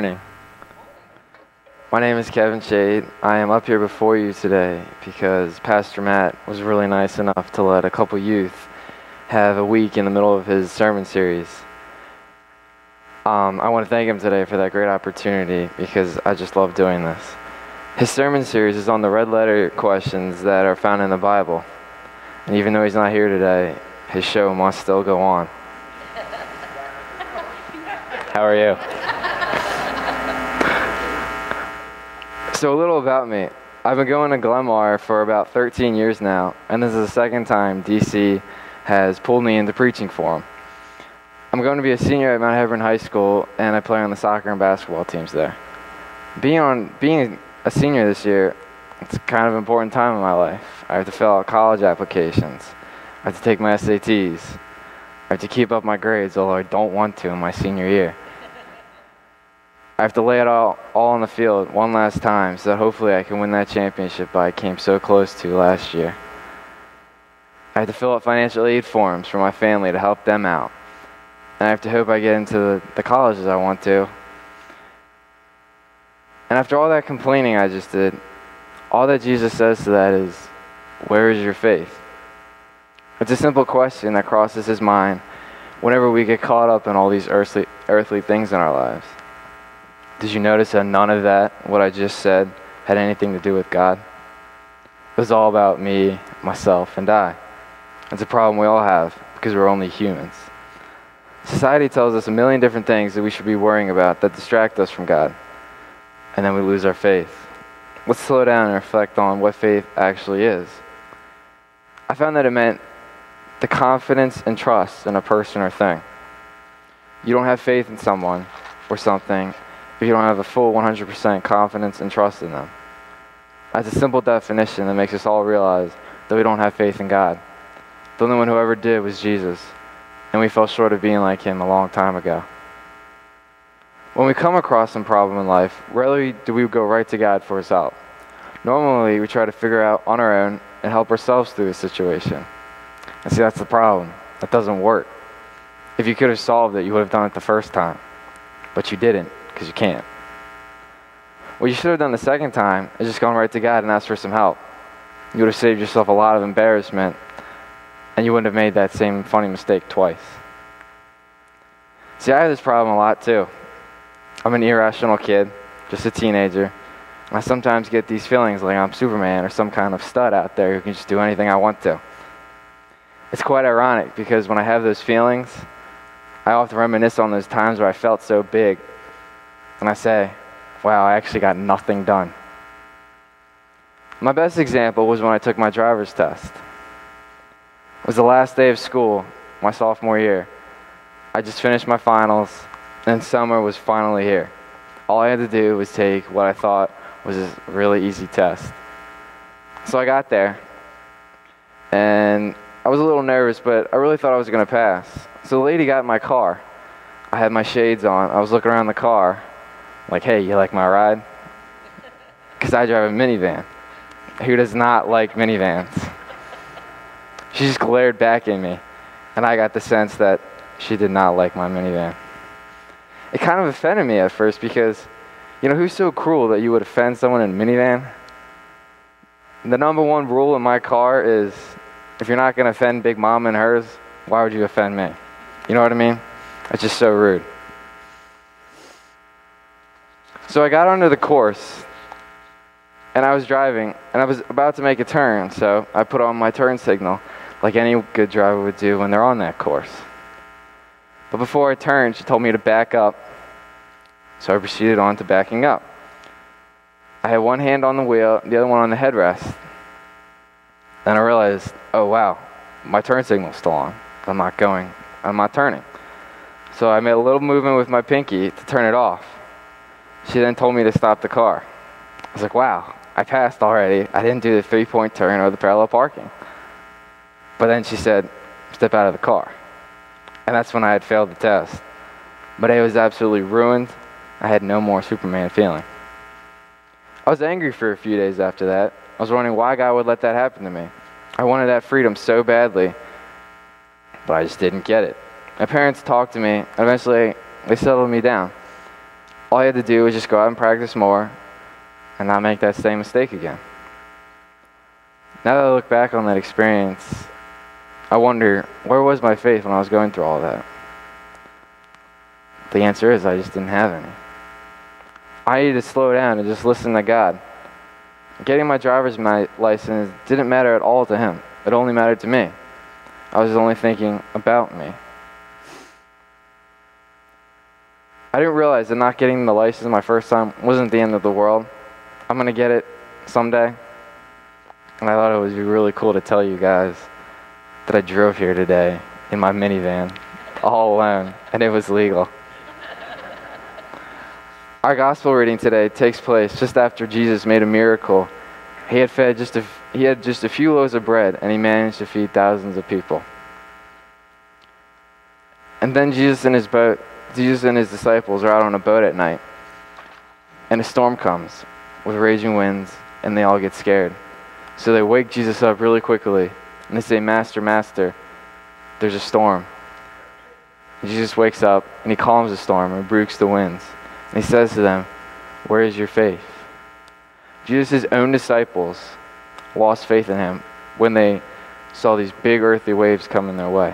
morning. My name is Kevin Shade. I am up here before you today because Pastor Matt was really nice enough to let a couple youth have a week in the middle of his sermon series. I want to thank him today for that great opportunity because I just love doing this. His sermon series is on the red letter questions that are found in the Bible. And even though he's not here today, his show must still go on. How are you? So a little about me. I've been going to Glenmar for about 13 years now, and this is the second time DC has pulled me into preaching for them. I'm going to be a senior at Mount Hebron High School, and I play on the soccer and basketball teams there. Being a senior this year, it's kind of an important time in my life. I have to fill out college applications. I have to take my SATs. I have to keep up my grades, although I don't want to in my senior year. I have to lay it all on the field one last time so that hopefully I can win that championship I came so close to last year. I have to fill out financial aid forms for my family to help them out. And I have to hope I get into the colleges I want to. And after all that complaining I just did, all that Jesus says to that is, where is your faith? It's a simple question that crosses his mind whenever we get caught up in all these earthly things in our lives. Did you notice that none of that, what I just said, had anything to do with God? It was all about me, myself, and I. It's a problem we all have because we're only humans. Society tells us a million different things that we should be worrying about that distract us from God, and then we lose our faith. Let's slow down and reflect on what faith actually is. I found that it meant the confidence and trust in a person or thing. You don't have faith in someone or something if you don't have a full 100% confidence and trust in them. That's a simple definition that makes us all realize that we don't have faith in God. The only one who ever did was Jesus, and we fell short of being like him a long time ago. When we come across some problem in life, rarely do we go right to God for his help. Normally, we try to figure out on our own and help ourselves through the situation. And see, that's the problem. That doesn't work. If you could have solved it, you would have done it the first time. But you didn't, because you can't. What you should have done the second time is just gone right to God and asked for some help. You would have saved yourself a lot of embarrassment, and you wouldn't have made that same funny mistake twice. See, I have this problem a lot too. I'm an irrational kid, just a teenager, and I sometimes get these feelings like I'm Superman or some kind of stud out there who can just do anything I want to. It's quite ironic because when I have those feelings, I often reminisce on those times where I felt so big, and I say, wow, I actually got nothing done. My best example was when I took my driver's test. It was the last day of school, my sophomore year. I just finished my finals, and summer was finally here. All I had to do was take what I thought was a really easy test. So I got there, and I was a little nervous, but I really thought I was going to pass. So the lady got in my car. I had my shades on. I was looking around the car, like, hey, you like my ride? Because I drive a minivan. Who does not like minivans? She just glared back at me, and I got the sense that she did not like my minivan. It kind of offended me at first because, who's so cruel that you would offend someone in a minivan? The number one rule in my car is, if you're not going to offend Big Mama and hers, why would you offend me? You know what I mean? It's just so rude. So I got onto the course, and I was driving, and I was about to make a turn, so I put on my turn signal, like any good driver would do when they're on that course. But before I turned, she told me to back up, so I proceeded on to backing up. I had one hand on the wheel, the other one on the headrest. Then I realized, oh wow, my turn signal's still on. I'm not turning. So I made a little movement with my pinky to turn it off. She then told me to stop the car. I was like, wow, I passed already. I didn't do the 3-point turn or the parallel parking. But then she said, step out of the car. And that's when I had failed the test. My day was absolutely ruined. I had no more Superman feeling. I was angry for a few days after that. I was wondering why God would let that happen to me. I wanted that freedom so badly, but I just didn't get it. My parents talked to me. Eventually, they settled me down. All he had to do was just go out and practice more and not make that same mistake again. Now that I look back on that experience, I wonder, where was my faith when I was going through all that? The answer is, I just didn't have any. I needed to slow down and just listen to God. Getting my driver's license didn't matter at all to him. It only mattered to me. I was only thinking about me. I didn't realize that not getting the license my first time wasn't the end of the world. I'm going to get it someday. And I thought it would be really cool to tell you guys that I drove here today in my minivan, all alone, and it was legal. Our gospel reading today takes place just after Jesus made a miracle. He had just a few loaves of bread, and he managed to feed thousands of people. And then Jesus and his disciples are out on a boat at night, and a storm comes with raging winds, and they all get scared. So they wake Jesus up really quickly, and they say, "Master, Master, there's a storm." And Jesus wakes up, and he calms the storm and rebukes the winds. And he says to them, "Where is your faith?" Jesus' own disciples lost faith in him when they saw these big earthly waves coming their way.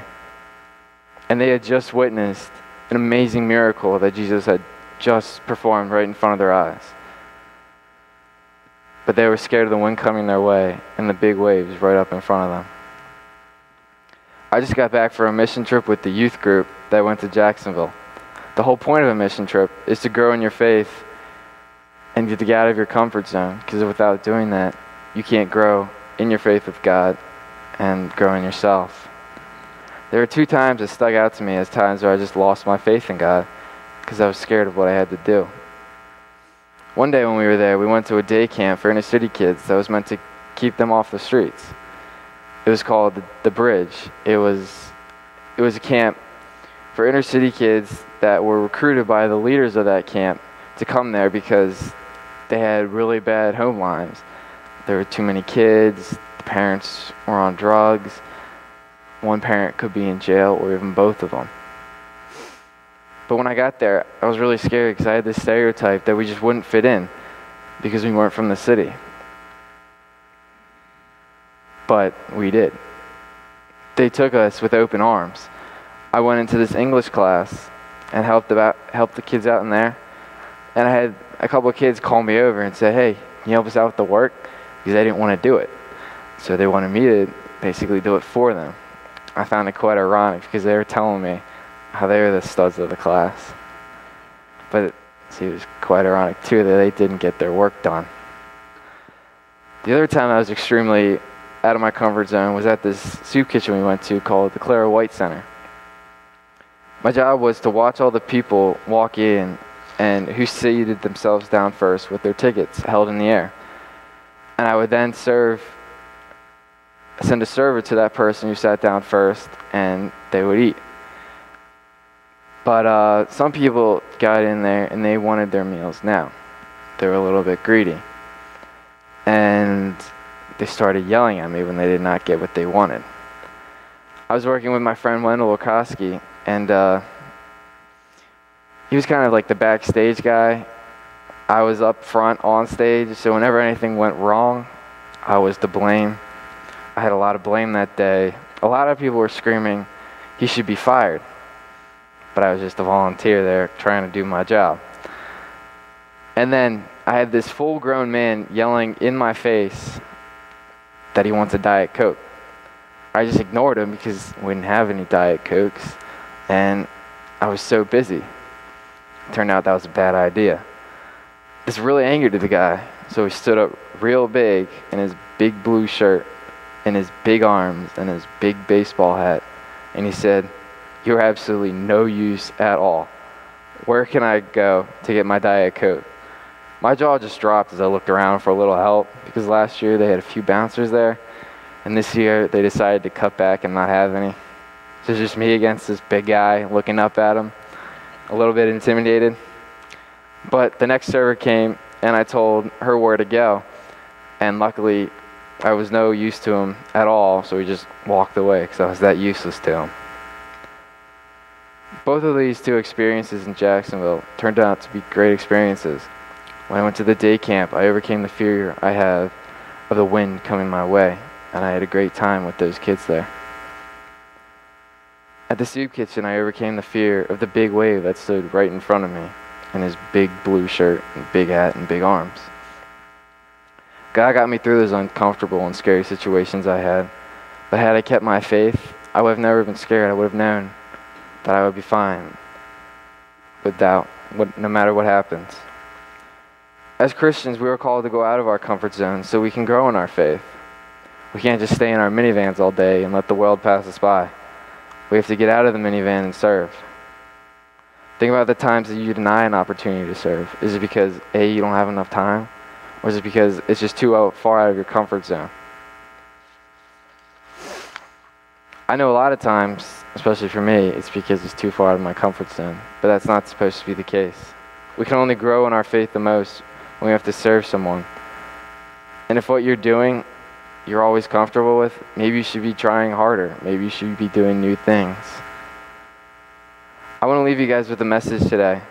And they had just witnessed an amazing miracle that Jesus had just performed right in front of their eyes. But they were scared of the wind coming their way and the big waves right up in front of them. I just got back from a mission trip with the youth group that went to Jacksonville. The whole point of a mission trip is to grow in your faith and get out of your comfort zone, because without doing that, you can't grow in your faith with God and grow in yourself. There were 2 times that stuck out to me as times where I just lost my faith in God because I was scared of what I had to do. One day when we were there, we went to a day camp for inner city kids that was meant to keep them off the streets. It was called The Bridge. It was a camp for inner city kids that were recruited by the leaders of that camp to come there because they had really bad home lives. There were too many kids, the parents were on drugs, one parent could be in jail, or even both of them. But when I got there, I was really scared because I had this stereotype that we just wouldn't fit in because we weren't from the city. But we did. They took us with open arms. I went into this English class and helped the kids out in there. And I had a couple of kids call me over and say, "Hey, can you help us out with the work?" Because they didn't want to do it. So they wanted me to basically do it for them. I found it quite ironic because they were telling me how they were the studs of the class. But it was quite ironic too that they didn't get their work done. The other time I was extremely out of my comfort zone was at this soup kitchen we went to called the Clara White Center. My job was to watch all the people walk in and who seated themselves down first with their tickets held in the air. And I would then send a server to that person who sat down first, and they would eat. But some people got in there and they wanted their meals now. They were a little bit greedy. And they started yelling at me when they did not get what they wanted. I was working with my friend Wendell Wilkowski, and he was kind of like the backstage guy. I was up front on stage, so whenever anything went wrong, I was to blame. I had a lot of blame that day. A lot of people were screaming, "He should be fired." But I was just a volunteer there trying to do my job. And then I had this full-grown man yelling in my face that he wants a Diet Coke. I just ignored him because we didn't have any Diet Cokes, and I was so busy. Turned out that was a bad idea. This really angered the guy, so he stood up real big in his big blue shirt and his big arms and his big baseball hat, and he said, "You're absolutely no use at all. Where can I go to get my Diet Coke?" My jaw just dropped as I looked around for a little help, because last year they had a few bouncers there, and this year they decided to cut back and not have any. So it's just me against this big guy looking up at him, a little bit intimidated. But the next server came, and I told her where to go, and luckily I was no use to him at all, so he just walked away because I was that useless to him. Both of these two experiences in Jacksonville turned out to be great experiences. When I went to the day camp, I overcame the fear I have of the wind coming my way, and I had a great time with those kids there. At the soup kitchen, I overcame the fear of the big wave that stood right in front of me, in his big blue shirt and big hat and big arms. God got me through those uncomfortable and scary situations I had, but had I kept my faith, I would have never been scared. I would have known that I would be fine with doubt, no matter what happens. As Christians, we are called to go out of our comfort zone so we can grow in our faith. We can't just stay in our minivans all day and let the world pass us by. We have to get out of the minivan and serve. Think about the times that you deny an opportunity to serve. Is it because, A, you don't have enough time? Or is it because it's just too far out of your comfort zone? I know a lot of times, especially for me, it's because it's too far out of my comfort zone. But that's not supposed to be the case. We can only grow in our faith the most when we have to serve someone. And if what you're doing, you're always comfortable with, maybe you should be trying harder. Maybe you should be doing new things. I want to leave you guys with a message today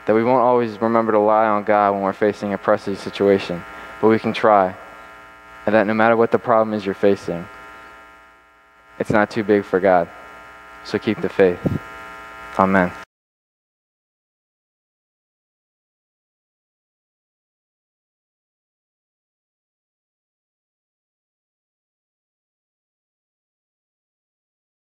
that we won't always remember to rely on God when we're facing a pressing situation, but we can try. And that no matter what the problem is you're facing, it's not too big for God. So keep the faith. Amen.